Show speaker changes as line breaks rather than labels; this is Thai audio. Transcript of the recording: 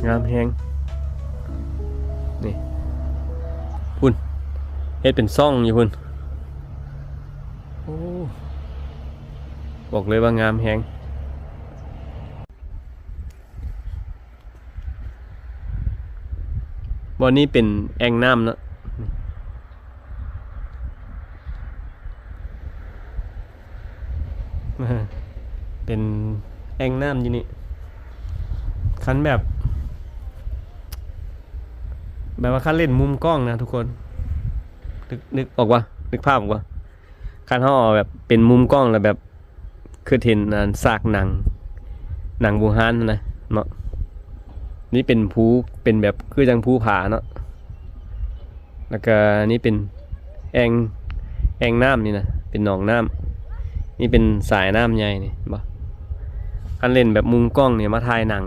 งามแฮงนี่พุ่นเฮ็ดเป็นซ่องอยู่พุ่นโอ้บอกเลยว่างามแฮงบ่อนี้เป็นแอ่งน้ำเนาะเป็นแอ่งน้ำอยู่นี่คันแบบว่าคันเล่นมุมกล้องนะทุกคนนึกออกว่านึกภาพออกว่าคันเขาออกแบบเป็นมุมกล้องแล้วแบบคือเห็นซากหนังบูฮานนะเนาะนี่เป็นภูเป็นแบบคือจังภูผาเนาะแล้วก็นี่เป็นแอ่งน้ำนี่นะเป็นหนองน้ำนี่เป็นสายน้ำใหญ่นี่บ่คันเล่นแบบมุมกล้องเนี่ยมาถ่ายหนัง